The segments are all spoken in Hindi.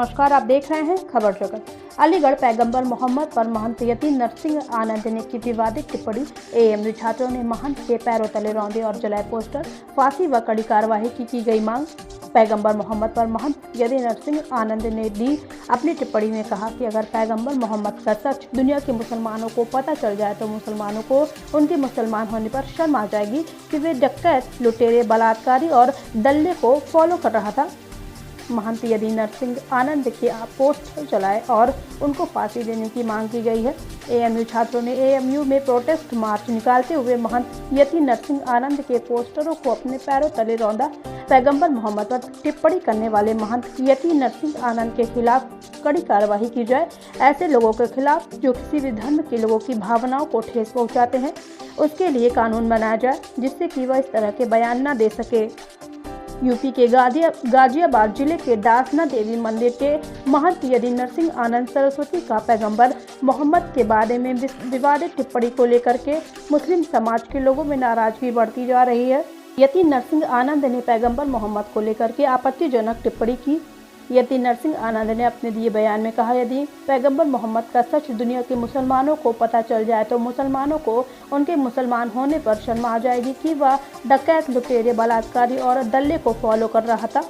नमस्कार, आप देख रहे हैं खबर जगत। अलीगढ़ पैगंबर मोहम्मद पर महंत यति नरसिंह आनंद ने की विवादित टिप्पणी। एएमयू छात्रों ने महंत के पैरों तले रौंदे और जलाए पोस्टर। फांसी व कड़ी कार्रवाई की गई मांग। पैगंबर मोहम्मद पर महंत यति नरसिंह आनंद ने दी अपनी टिप्पणी में कहा कि अगर पैगंबर मोहम्मद का सच दुनिया के मुसलमानों को पता चल जाए तो मुसलमानों को उनके मुसलमान होने पर शर्म आ जाएगी कि वे डकैत, लुटेरे, बलात्कारी और दल्ले को फॉलो कर रहा था। महंत यति नरसिंह आनंद के पोस्टर जलाए और उनको फांसी देने की मांग की गई है। एएमयू छात्रों ने एएमयू में प्रोटेस्ट मार्च निकालते हुए महंत यति नरसिंह आनंद के पोस्टरों को अपने पैरों तले रौंदा। पैगंबर मोहम्मद पर टिप्पणी करने वाले महंत यति नरसिंह आनंद के खिलाफ कड़ी कार्रवाई की जाए। ऐसे लोगों के खिलाफ जो किसी भी धर्म के लोगों की भावनाओं को ठेस पहुंचाते हैं, उसके लिए कानून बनाया जाए जिससे कि वह इस तरह के बयान न दे सके। यूपी के गाजियाबाद जिले के दासना देवी मंदिर के महंत यति नरसिंह आनंद सरस्वती का पैगंबर मोहम्मद के बारे में विवादित टिप्पणी को लेकर के मुस्लिम समाज के लोगों में नाराजगी बढ़ती जा रही है। यति नरसिंह आनंद ने पैगंबर मोहम्मद को लेकर के आपत्तिजनक टिप्पणी की। यति नरसिंह आनंद ने अपने दिए बयान में कहा, यदि पैगंबर मोहम्मद का सच दुनिया के मुसलमानों को पता चल जाए तो मुसलमानों को उनके मुसलमान होने पर शर्म आ जाएगी कि वह डकैत, लुटेरे, बलात्कारी और दल्ले को फॉलो कर रहा था।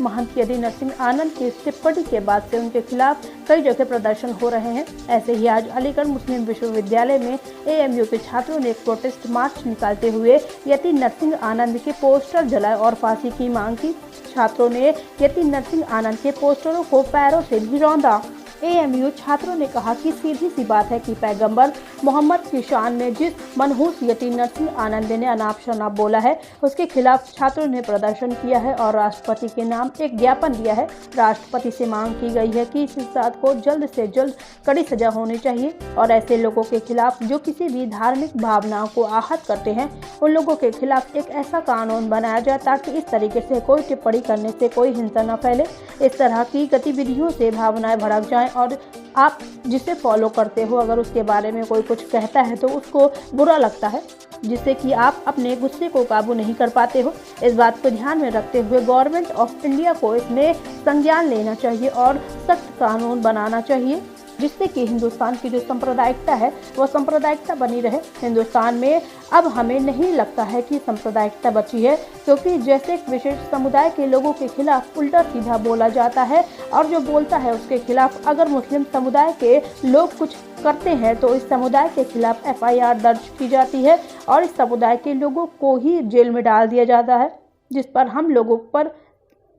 महंत यति नरसिंह आनंद की इस टिप्पणी के बाद से उनके खिलाफ कई जगह प्रदर्शन हो रहे हैं। ऐसे ही आज अलीगढ़ मुस्लिम विश्वविद्यालय में एएमयू के छात्रों ने एक प्रोटेस्ट मार्च निकालते हुए यति नरसिंह आनंद के पोस्टर जलाए और फांसी की मांग की। छात्रों ने यति नरसिंह आनंद के पोस्टरों को पैरों से भी रौंदा। एएमयू छात्रों ने कहा कि सीधी सी बात है कि पैगंबर मोहम्मद की शान में जिस मनहूस यति नरसिंह आनंद ने अनाप शनाप बोला है, उसके खिलाफ छात्रों ने प्रदर्शन किया है और राष्ट्रपति के नाम एक ज्ञापन दिया है। राष्ट्रपति से मांग की गई है कि इस इंसान को जल्द से जल्द कड़ी सजा होनी चाहिए और ऐसे लोगों के खिलाफ जो किसी भी धार्मिक भावनाओं को आहत करते हैं, उन लोगों के खिलाफ एक ऐसा कानून बनाया जाए ताकि इस तरीके से कोई टिप्पणी करने से कोई हिंसा न फैले। इस तरह की गतिविधियों से भावनाएं भड़क जाएं और आप जिसे फॉलो करते हो अगर उसके बारे में कोई कुछ कहता है तो उसको बुरा लगता है, जिससे कि आप अपने गुस्से को काबू नहीं कर पाते हो। इस बात को ध्यान में रखते हुए गवर्नमेंट ऑफ इंडिया को इसमें संज्ञान लेना चाहिए और सख्त कानून बनाना चाहिए जिससे कि हिंदुस्तान की जो सांप्रदायिकता है वह सांप्रदायिकता बनी रहे। हिंदुस्तान में अब हमें नहीं लगता है कि सांप्रदायिकता बची है, क्योंकि जैसे एक विशेष समुदाय के लोगों के खिलाफ उल्टा सीधा बोला जाता है और जो बोलता है उसके खिलाफ अगर मुस्लिम समुदाय के लोग कुछ करते हैं तो इस समुदाय के खिलाफ FIR दर्ज की जाती है और इस समुदाय के लोगों को ही जेल में डाल दिया जाता है। जिस पर हम लोगों पर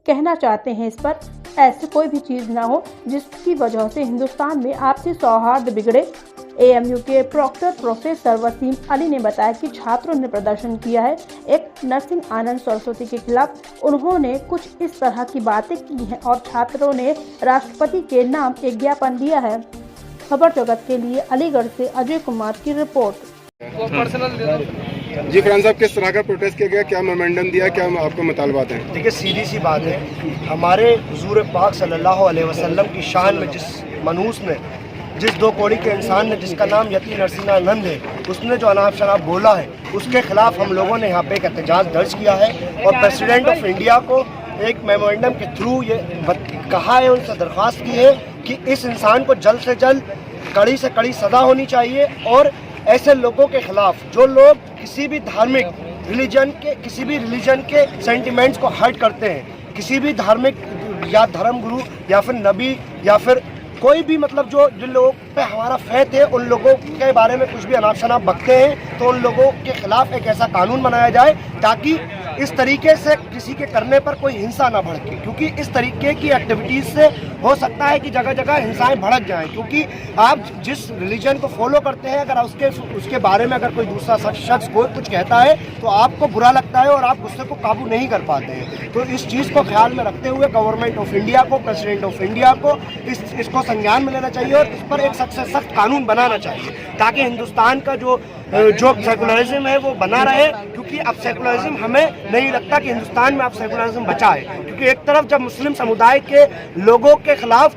कहना चाहते हैं इस पर ऐसी कोई भी चीज़ ना हो जिसकी वजह से हिंदुस्तान में आपसी सौहार्द बिगड़े। एएमयू के प्रॉक्टर प्रोफेसर वसीम अली ने बताया कि छात्रों ने प्रदर्शन किया है एक नरसिंह आनंद सरस्वती के खिलाफ। उन्होंने कुछ इस तरह की बातें की हैं और छात्रों ने राष्ट्रपति के नाम एक ज्ञापन दिया है। खबर जगत के लिए अलीगढ़ से अजय कुमार की रिपोर्ट। जी फरहान साहब, किस तरह का प्रोटेस्ट किया गया, क्या मेमोरेंडम दिया, क्या आपको मुतालबात हैं? देखिए, सीधी सी बात है, हमारे हुजूर पाक सल्लल्लाहु अलैहि वसल्लम की शान में जिस मनहूस ने, जिस दो कौड़ी के इंसान ने जिसका नाम यति नरसिंह आनंद है, उसने जो अनाप शनाप बोला है उसके खिलाफ हम लोगों ने यहाँ पे एक एहतजाज दर्ज किया है और प्रेसिडेंट ऑफ इंडिया को एक मेमोरेंडम के थ्रू ये कहा है, उनसे दरख्वास्त की है कि इस इंसान को जल्द से जल्द कड़ी से कड़ी सज़ा होनी चाहिए और ऐसे लोगों के खिलाफ जो लोग किसी भी धार्मिक किसी भी रिलीजन के सेंटिमेंट्स को हर्ट करते हैं, किसी भी धार्मिक या धर्म गुरु या फिर नबी या फिर कोई भी मतलब जो जिन लोगों पे हमारा फैथ है उन लोगों के बारे में कुछ भी अनाप शनाप बकते हैं तो उन लोगों के खिलाफ एक ऐसा कानून बनाया जाए ताकि इस तरीके से किसी के करने पर कोई हिंसा ना भड़के, क्योंकि इस तरीके की एक्टिविटीज़ से हो सकता है कि जगह जगह हिंसाएं भड़क जाएं। क्योंकि आप जिस रिलीजन को फॉलो करते हैं अगर उसके बारे में अगर कोई दूसरा शख्स कोई कुछ कहता है तो आपको बुरा लगता है और आप गुस्से को काबू नहीं कर पाते हैं। तो इस चीज़ को ख्याल में रखते हुए गवर्नमेंट ऑफ इंडिया को, प्रेसिडेंट ऑफ इंडिया को इसको संज्ञान में लेना चाहिए और इस पर एक सख्त से सख्त कानून बनाना चाहिए ताकि हिंदुस्तान का जो सेकुलरिज्म है वो बना रहे। क्योंकि अब सेकुलरिज्म हमें नहीं लगता कि हिंदुस्तान में अब सेकुलरिज्म बचा है, क्योंकि एक तरफ जब मुस्लिम समुदाय के लोगों के खिलाफ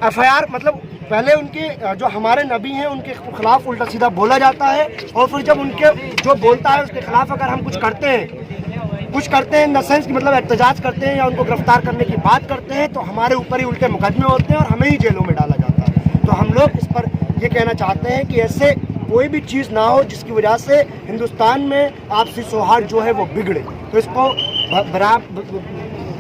FIR मतलब पहले उनके जो हमारे नबी हैं उनके खिलाफ उल्टा सीधा बोला जाता है और फिर जब उनके जो बोलता है उसके खिलाफ अगर हम कुछ करते हैं इन द सेंस कि मतलब एहतजाज करते हैं या उनको गिरफ्तार करने की बात करते हैं तो हमारे ऊपर ही उल्टे मुकदमे होते हैं और हमें ही जेलों में डाला जाता है। तो हम लोग इस पर ये कहना चाहते हैं कि ऐसे कोई भी चीज़ ना हो जिसकी वजह से हिंदुस्तान में आपसी सौहार्द जो है वो बिगड़े। तो इसको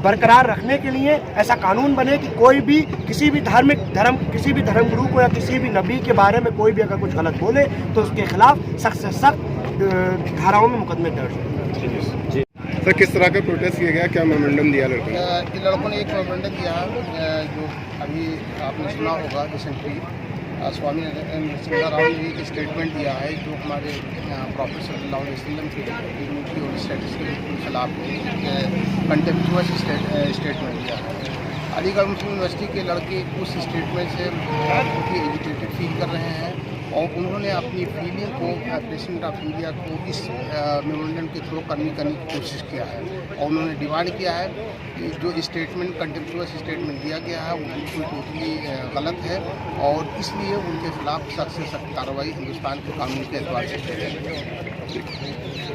बरकरार रखने के लिए ऐसा कानून बने कि कोई भी किसी भी किसी भी धर्म गुरु को या किसी भी नबी के बारे में कोई भी अगर कुछ गलत बोले तो उसके खिलाफ सख्त से सख्त धाराओं में मुकदमे दर्ज हों। सर किस तरह का प्रोटेस्ट किया गया, क्या मेमोरेंडम दिया लड़कों ने? लड़कों ने एक मेमोरेंडम दिया जो अभी आपने सुना होगा रिसेंटली स्वामी नरसिम्हा राव ने एक स्टेटमेंट दिया है जो हमारे प्रॉफेट सल्लल्लाहु अलैहि वसल्लम की यूनिटी और स्टेटस के खिलाफ कंटेम्प्चुअस स्टेटमेंट दिया है। अलीगढ़ मुस्लिम यूनिवर्सिटी के लड़के उस स्टेटमेंट से बहुत ही एजिटेटेड फील कर रहे हैं और उन्होंने अपनी फीलिंग को प्रेसिडेंट ऑफ इंडिया को इस मेमोरेंडम के थ्रू कन्वे करने की कोशिश किया है और उन्होंने डिमांड किया है कि जो स्टेटमेंट कंटेम्प्चुअस स्टेटमेंट दिया गया है वो बिल्कुल टोटली गलत है और इसलिए उनके खिलाफ सख्त से सख्त कार्रवाई हिंदुस्तान के कानून के एतबार से की जाएगी।